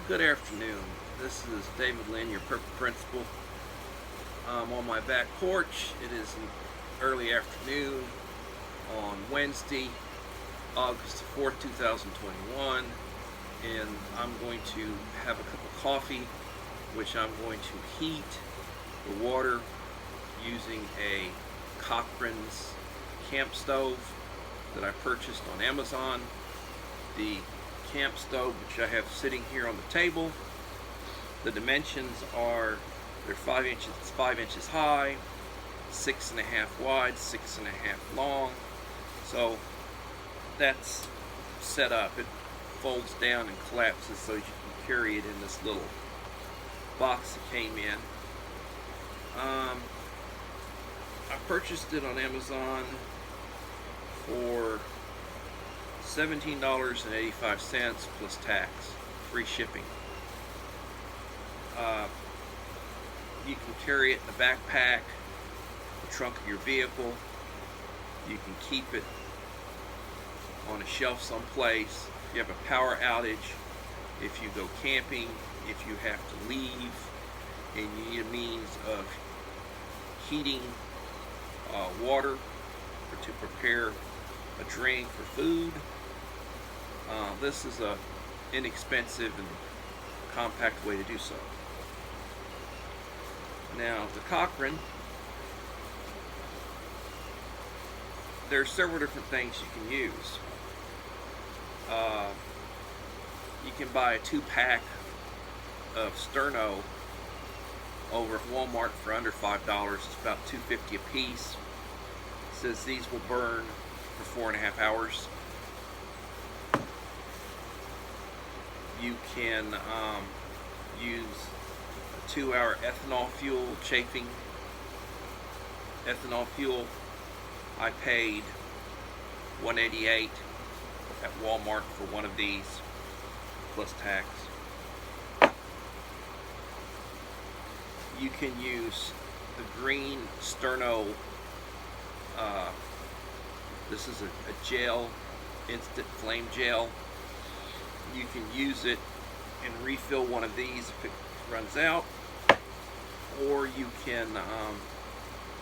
Good afternoon. This is David Lynn, your Purple Principal. I'm on my back porch. It is an early afternoon on Wednesday, August 4th, 2021, and I'm going to have a cup of coffee, which I'm going to heat the water using a Cochran's camp stove that I purchased on Amazon. The camp stove, which I have sitting here on the table, the dimensions are, they're 5 inches, it's 5 inches high, 6.5 wide, 6.5 long. So that's set up. It folds down and collapses so you can carry it in this little box that came in. I purchased it on Amazon for $17.85 plus tax, free shipping. You can carry it in the backpack, the trunk of your vehicle. You can keep it on a shelf someplace. If you have a power outage, if you go camping, if you have to leave and you need a means of heating water or to prepare a drink or food, this is a inexpensive and compact way to do so. Now, the Cochran, there are several different things you can use. You can buy a 2-pack of sterno over at Walmart for under $5. It's about $2.50 a piece. It says these will burn for 4.5 hours. You can use a 2-hour ethanol fuel chafing. Ethanol fuel, I paid $1.88 at Walmart for one of these, plus tax. You can use the green sterno. This is a gel, instant flame gel. You can use it and refill one of these if it runs out, or you can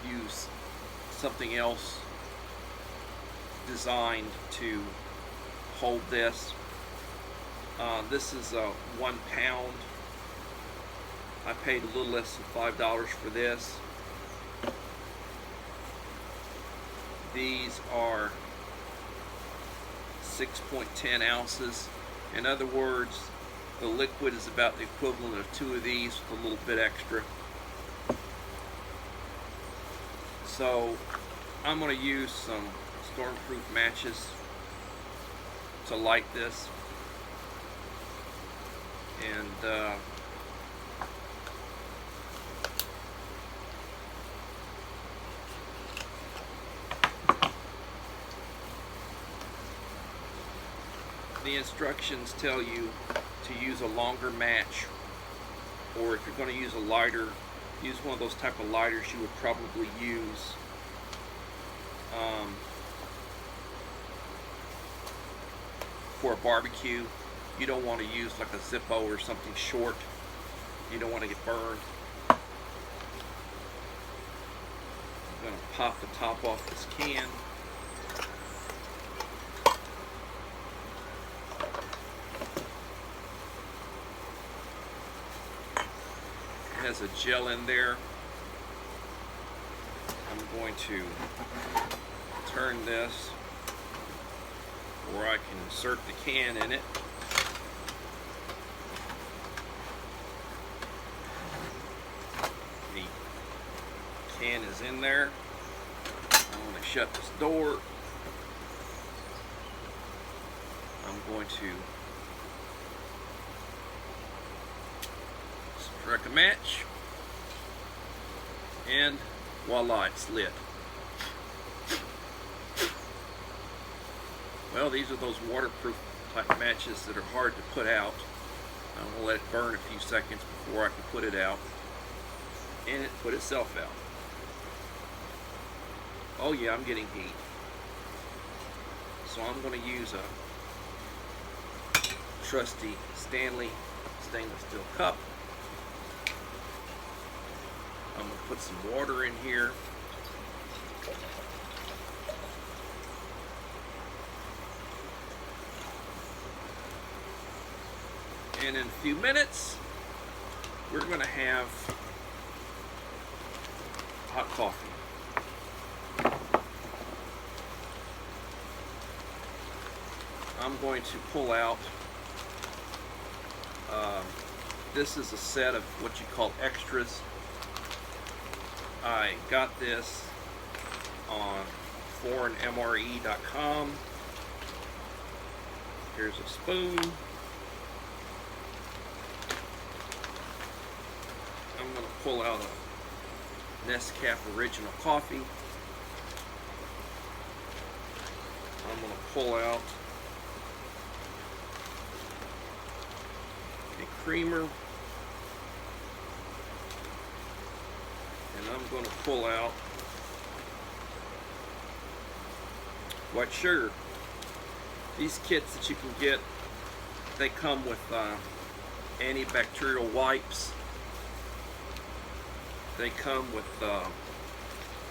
use something else designed to hold this. This is a 1 pound. I paid a little less than $5 for this. These are 6.10 ounces. In other words, the liquid is about the equivalent of 2 of these with a little bit extra. So I'm going to use some stormproof matches to light this, and the instructions tell you to use a longer match, or if you're going to use a lighter, use one of those type of lighters you would probably use for a barbecue. You don't want to use like a Zippo or something short. You don't want to get burned. I'm going to pop the top off this can. Has a gel in there. I'm going to turn this where I can insert the can in it. The can is in there. I'm going to shut this door. I'm going to strike a match, and voila, it's lit. Well, these are those waterproof type matches that are hard to put out. I'm going to let it burn a few seconds before I can put it out, and it put itself out. Oh yeah, I'm getting heat. So I'm going to use a trusty Stanley stainless steel cup. I'm going to put some water in here. And in a few minutes, we're going to have hot coffee. I'm going to pull out, this is a set of what you call extras. I got this on foreignmre.com. Here's a spoon. I'm going to pull out a Nescafe Original Coffee. I'm going to pull out a creamer. And I'm going to pull out white sugar. These kits that you can get, they come with antibacterial wipes. They come with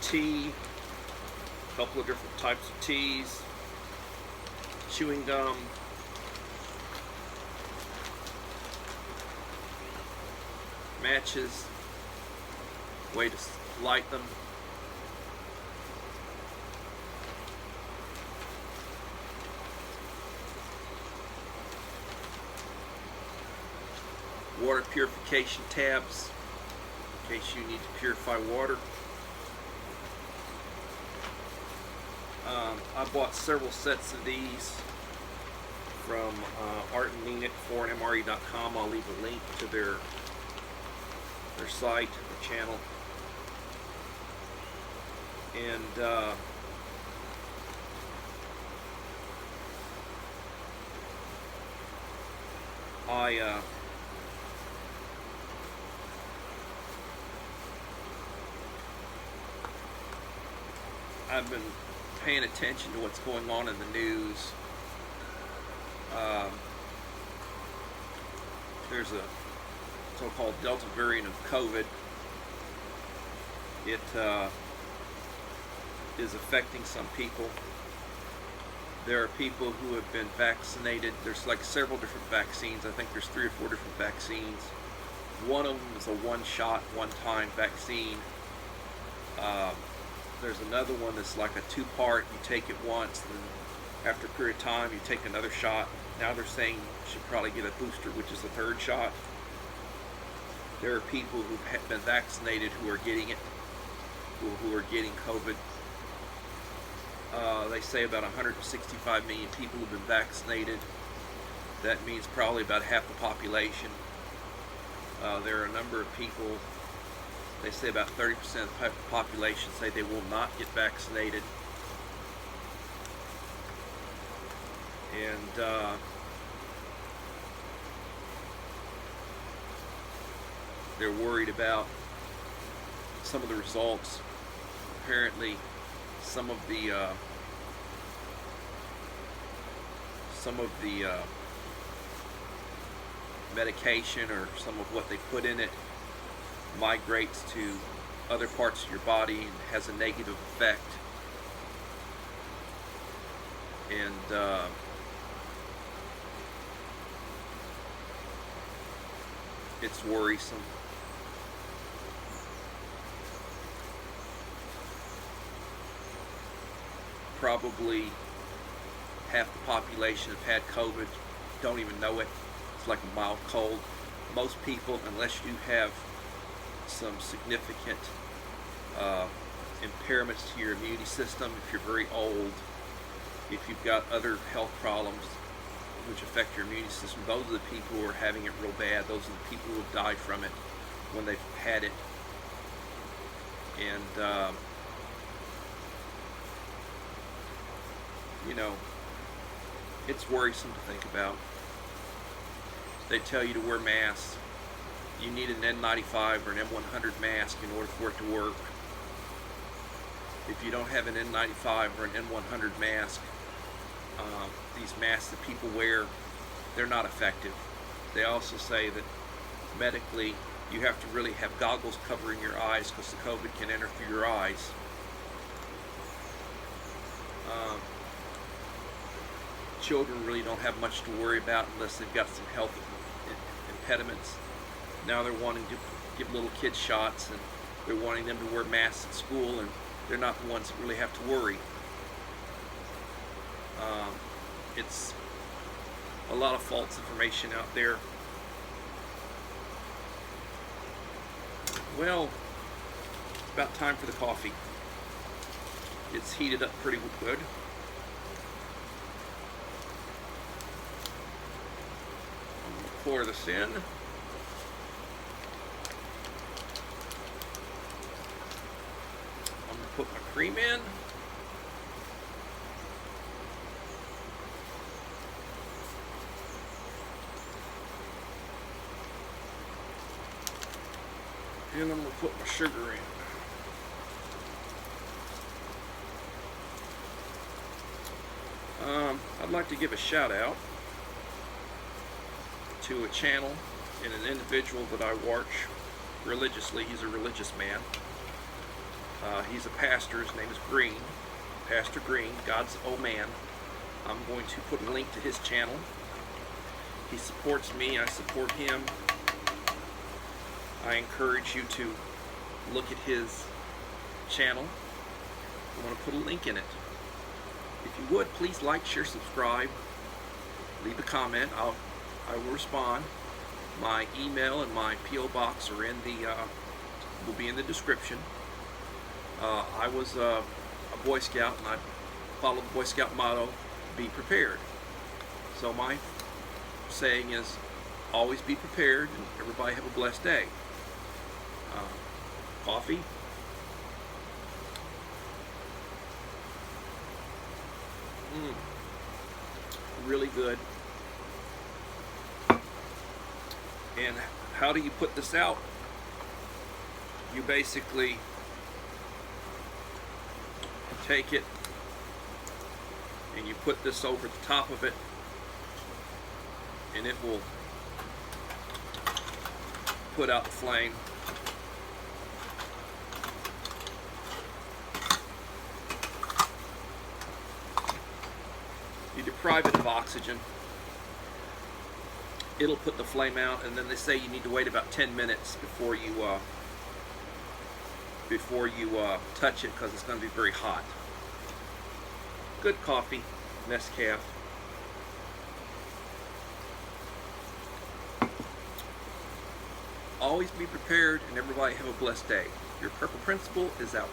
tea, a couple of different types of teas, chewing gum, matches, way to light them, water purification tabs in case you need to purify water. I bought several sets of these from Art and Lynn at foreignmre.com. I'll leave a link to their site, their channel. And I've been paying attention to what's going on in the news. There's a so-called Delta variant of COVID. It is affecting some people. There are people who have been vaccinated. There's like several different vaccines. I think there's 3 or 4 different vaccines. One of them is a one-shot, one-time vaccine. There's another one that's like a 2-part. You take it once, then after a period of time, you take another shot. Now they're saying you should probably get a booster, which is the 3rd shot. There are people who've been vaccinated who are getting it, who are getting COVID. They say about 165 million people have been vaccinated. That means probably about half the population. There are a number of people, they say about 30% of the population say they will not get vaccinated. And they're worried about some of the results. Apparently, some of the medication or some of what they put in it migrates to other parts of your body and has a negative effect. And it's worrisome. Probably half the population have had COVID, don't even know it. It's like a mild cold. Most people, unless you have some significant impairments to your immune system, if you're very old, if you've got other health problems which affect your immune system, those are the people who are having it real bad. Those are the people who have died from it when they've had it. And you know, it's worrisome to think about. They tell you to wear masks. You need an N95 or an M100 mask in order for it to work. If you don't have an N95 or an N100 mask, these masks that people wear, they're not effective. they also say that medically you have to really have goggles covering your eyes because the COVID can enter through your eyes. Children really don't have much to worry about unless they've got some health impediments. Now they're wanting to give little kids shots, and they're wanting them to wear masks at school, and they're not the ones that really have to worry. It's a lot of false information out there. Well, it's about time for the coffee. It's heated up pretty good. I'm going to pour this in. I'm going to put my cream in. And I'm going to put my sugar in. I'd like to give a shout out to a channel and an individual that I watch religiously. He's a religious man. He's a pastor. His name is Green. Pastor Green, God's old man. I'm going to put a link to his channel. He supports me. I support him. I encourage you to look at his channel. I want to put a link in it. If you would, please like, share, subscribe, leave a comment. I will respond. My email and my P.O. box are in the will be in the description. I was a Boy Scout, and I followed the Boy Scout motto: be prepared. So my saying is, always be prepared, and everybody have a blessed day. Coffee. Really good. And how do you put this out? You basically take it and you put this over the top of it, and it will put out the flame. You deprive it of oxygen, it'll put the flame out, and then they say you need to wait about 10 minutes before you touch it, because it's going to be very hot. Good coffee, Nescafe. Always be prepared, and everybody have a blessed day. Your Purple Principle is out.